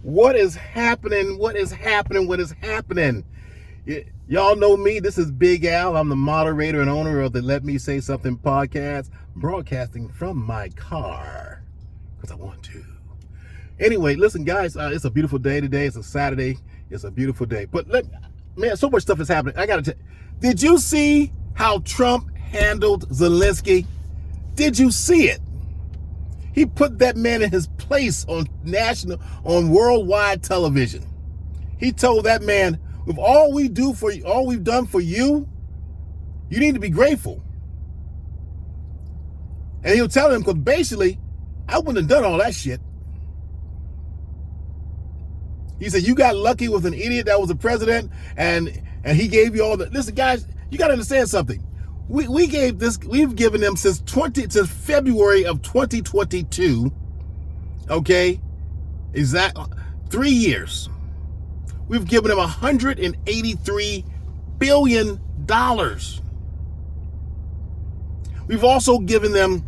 What is happening? What is happening? What is happening? Y'all know me. This is Big Al. I'm the moderator and owner of the Let Me Say Something podcast, broadcasting from my car because I want to. Anyway, listen, guys, it's a beautiful day today. It's a Saturday. It's a beautiful day. But man, so much stuff is happening. I got to tell you, did you see how Trump handled ZELENSKYY? Did you see it? He put that man in his place on worldwide television. He told that man, with all we've done for you, you need to be grateful. And he'll tell him, because basically, I wouldn't have done all that shit. He said, you got lucky with an idiot that was the president, and he gave you all the. Listen, guys, you got to understand something. We've given them since February of 2022, okay, exactly 3 years. We've given them $183 billion. We've also given them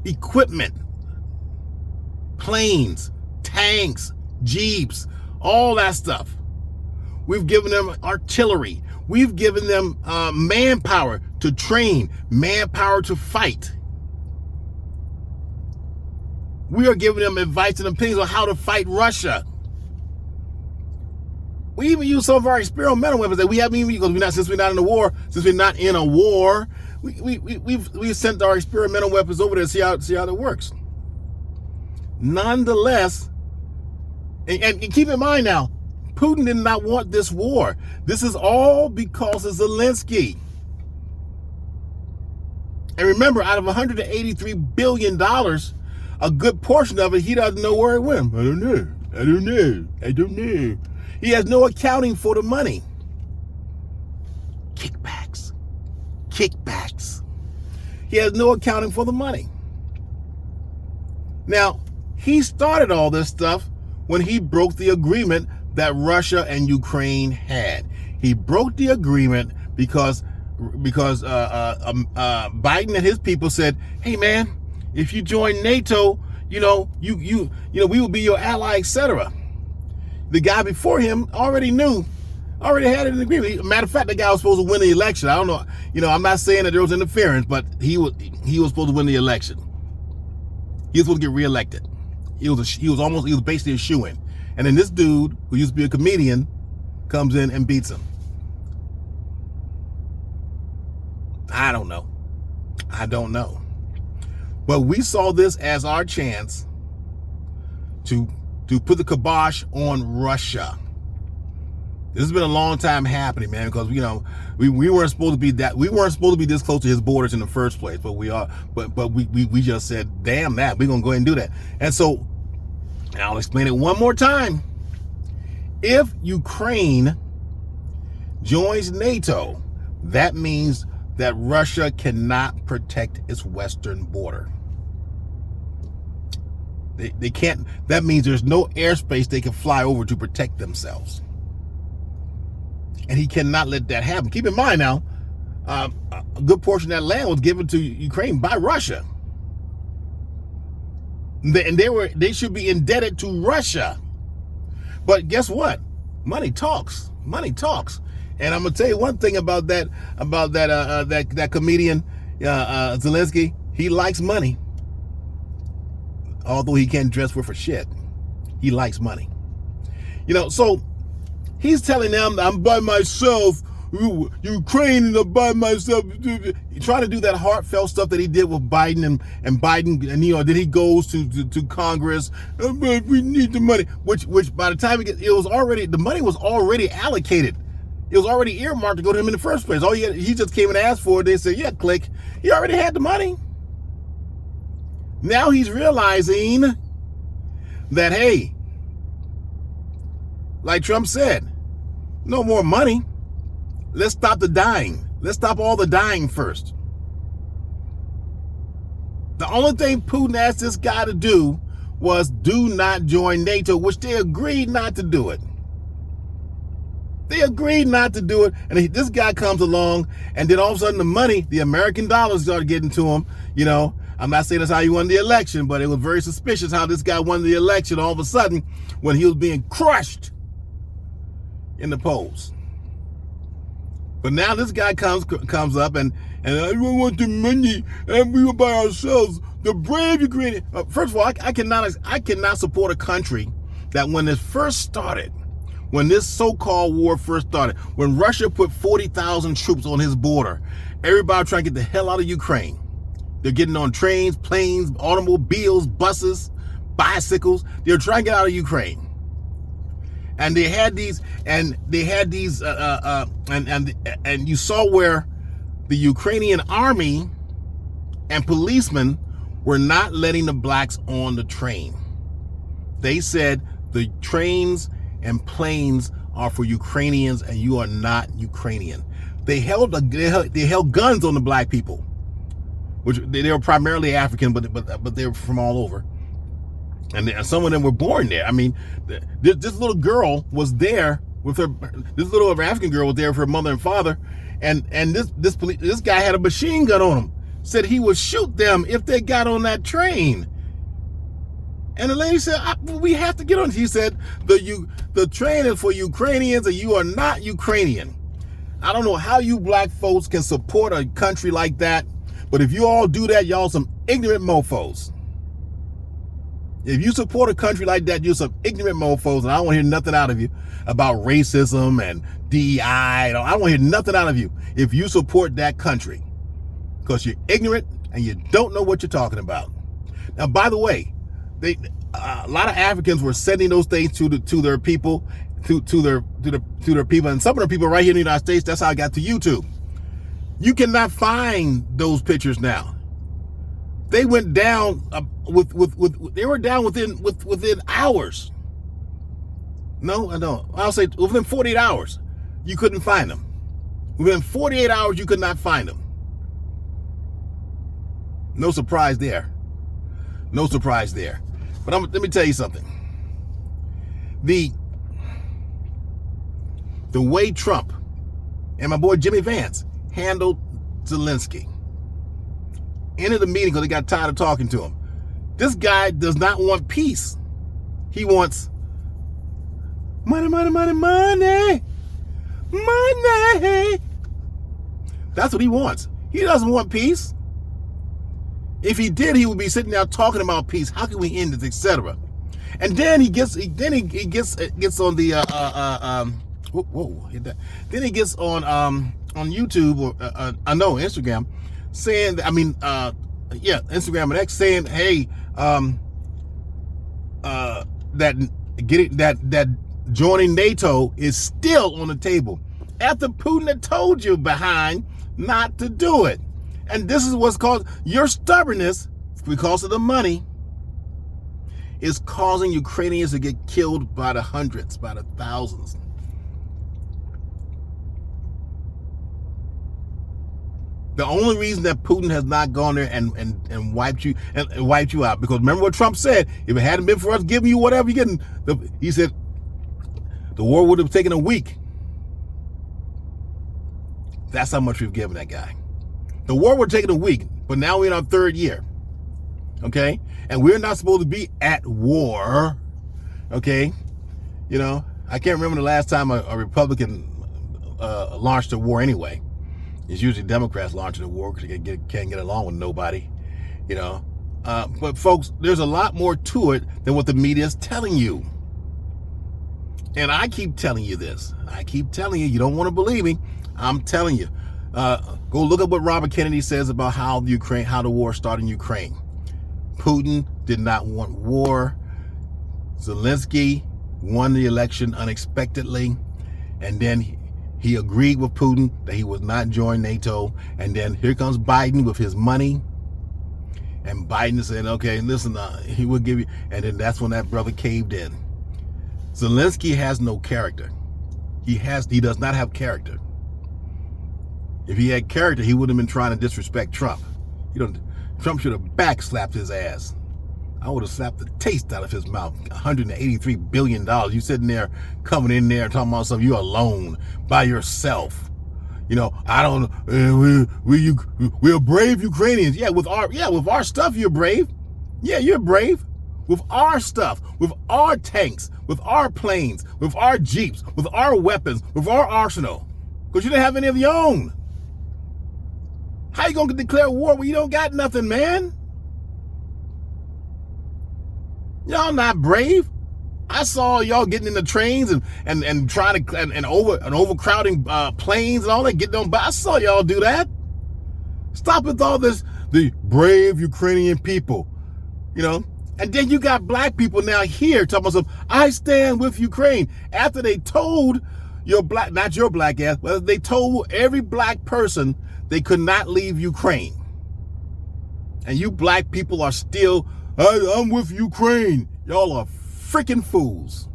equipment, planes, tanks, jeeps, all that stuff. We've given them artillery. We've given them manpower to train, manpower to fight. We are giving them advice and opinions on how to fight Russia. We even use some of our experimental weapons that we haven't even used, since we're not in a war. We've sent our experimental weapons over there to see how that works. Nonetheless, and keep in mind now, Putin did not want this war. This is all because of ZELENSKYY. And remember, out of $183 billion, a good portion of it, he doesn't know where it went. I don't know. He has no accounting for the money. Kickbacks. He has no accounting for the money. Now, he started all this stuff when he broke the agreement that Russia and Ukraine had. He broke the agreement because Biden and his people said, "Hey man, if you join NATO, we will be your ally, etc." The guy before him already had an agreement. Matter of fact, the guy was supposed to win the election. I don't know, I'm not saying that there was interference, but he was supposed to win the election. He was supposed to get reelected. He was basically a shoo-in. And then this dude, who used to be a comedian, comes in and beats him. I don't know. But we saw this as our chance to put the kibosh on Russia. This has been a long time happening, man, because we weren't supposed to be this close to his borders in the first place, but we are. But we just said, damn that, we're gonna go ahead and do that. And so, and I'll explain it one more time. If Ukraine joins NATO, that means that Russia cannot protect its western border. They can't. That means there's no airspace they can fly over to protect themselves. And he cannot let that happen. Keep in mind now, a good portion of that land was given to Ukraine by Russia. And they should be indebted to Russia. But guess what? Money talks. And I'm gonna tell you one thing about that comedian ZELENSKYY. He likes money. Although he can't dress for shit, he likes money. So he's telling them, I'm by myself. Ukraine, and I'm by myself. Trying to do that heartfelt stuff that he did with Biden and Biden, and then he goes to Congress. We need the money, which by the time the money was already allocated. It was already earmarked to go to him in the first place. He just came and asked for it. They said, yeah, click. He already had the money. Now he's realizing that, hey, like Trump said, no more money. Let's stop the dying. Let's stop all the dying first. The only thing Putin asked this guy to do was do not join NATO, which they agreed not to do it. And this guy comes along, and then all of a sudden the money, the American dollars started getting to him. I'm not saying that's how he won the election, but it was very suspicious how this guy won the election all of a sudden when he was being crushed in the polls. But now this guy comes up and I don't want the money and we were by ourselves. The brave Ukrainian. First of all, I cannot support a country that when this first started, when this so-called war first started, when Russia put 40,000 troops on his border, everybody trying to get the hell out of Ukraine. They're getting on trains, planes, automobiles, buses, bicycles. They're trying to get out of Ukraine. And they had these, and you saw where the Ukrainian army and policemen were not letting the blacks on the train. They said the trains and planes are for Ukrainians and you are not Ukrainian. They held guns on the black people, which they were primarily African, but they were from all over. And some of them were born there. I mean, this little girl was there with her. This little African girl was there with her mother and father, and this guy had a machine gun on him. Said he would shoot them if they got on that train. And the lady said, "We have to get on." She said, "The train is for Ukrainians, and you are not Ukrainian." I don't know how you black folks can support a country like that, but if you all do that, y'all some ignorant mofos. If you support a country like that, you're some ignorant mofos, and I don't want to hear nothing out of you about racism and DEI. I don't want to hear nothing out of you if you support that country, because you're ignorant and you don't know what you're talking about. Now, by the way, a lot of Africans were sending those things to their people, to their people, and some of the people right here in the United States. That's how I got to YouTube. You cannot find those pictures now. They went down they were down within hours. No, I'll say within 48 hours, you couldn't find them. Within 48 hours, you could not find them. No surprise there. No surprise there. But let me tell you something. The way Trump and my boy Jimmy Vance handled Zelensky. Ended the meeting because they got tired of talking to him. This guy does not want peace. He wants money, money, money, money, money. That's what he wants. He doesn't want peace. If he did, he would be sitting there talking about peace. How can we end this, etc. And then he gets on the then he gets on YouTube or Instagram, saying, Instagram and X, saying, hey, that joining NATO is still on the table after Putin had told you behind not to do it. And this is what's caused your stubbornness, because of the money, is causing Ukrainians to get killed by the hundreds, by the thousands. The only reason that Putin has not gone there and wiped you out, because remember what Trump said: if it hadn't been for us giving you whatever you're getting, he said the war would have taken a week. That's how much we've given that guy. The war would have taken a week, but now we're in our third year. Okay? And we're not supposed to be at war. Okay? You know, I can't remember the last time a Republican launched a war anyway. It's usually Democrats launching a war because they can't get along with nobody, you know. But folks, there's a lot more to it than what the media is telling you. And I keep telling you this. I keep telling you. You don't want to believe me. I'm telling you. Go look up what Robert Kennedy says about how the war started in Ukraine. Putin did not want war. Zelensky won the election unexpectedly, and then he agreed with Putin that he would not join NATO. And then here comes Biden with his money. And Biden said, okay, listen, he will give you. And then that's when that brother caved in. Zelensky has no character. He does not have character. If he had character, he wouldn't have been trying to disrespect Trump. Trump should have backslapped his ass. I would have slapped the taste out of his mouth. $183 billion. You sitting there, coming in there, talking about something. You're alone, by yourself. I don't. We're brave Ukrainians. Yeah, with our stuff, you're brave. Yeah, you're brave. With our stuff, with our tanks, with our planes, with our jeeps, with our weapons, with our arsenal, because you didn't have any of your own. How you gonna declare war when you don't got nothing, man? Y'all not brave. I saw y'all getting in the trains and trying to and overcrowding planes and all that, getting on by. I saw y'all do that. Stop with all this, the brave Ukrainian people, And then you got black people now here talking about I stand with Ukraine, after they told not your black ass, but they told every black person they could not leave Ukraine. And you black people are still, I'm with Ukraine. Y'all are freaking fools.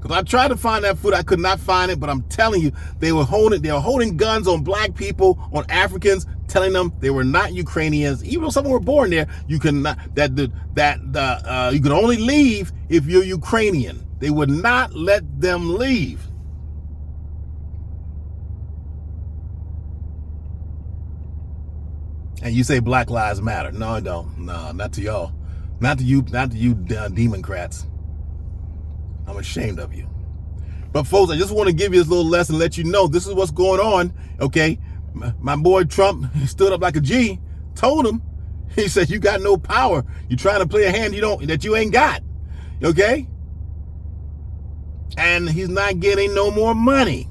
Because I tried to find that food, I could not find it, but I'm telling you, they were holding guns on black people, on Africans, telling them they were not Ukrainians. Even though some were born there, you can not you can only leave if you're Ukrainian. They would not let them leave. And you say Black Lives Matter. No, I don't. No, not to y'all. Not to you Democrats. I'm ashamed of you. But folks, I just want to give you this little lesson, let you know this is what's going on, okay? My boy Trump, he stood up like a G, told him, he said, you got no power. You're trying to play a hand that you ain't got, okay? And he's not getting no more money.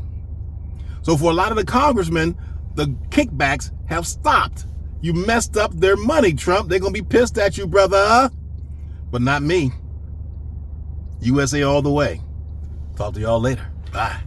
So for a lot of the congressmen, the kickbacks have stopped. You messed up their money, Trump. They're going to be pissed at you, brother. But not me. USA all the way. Talk to y'all later. Bye.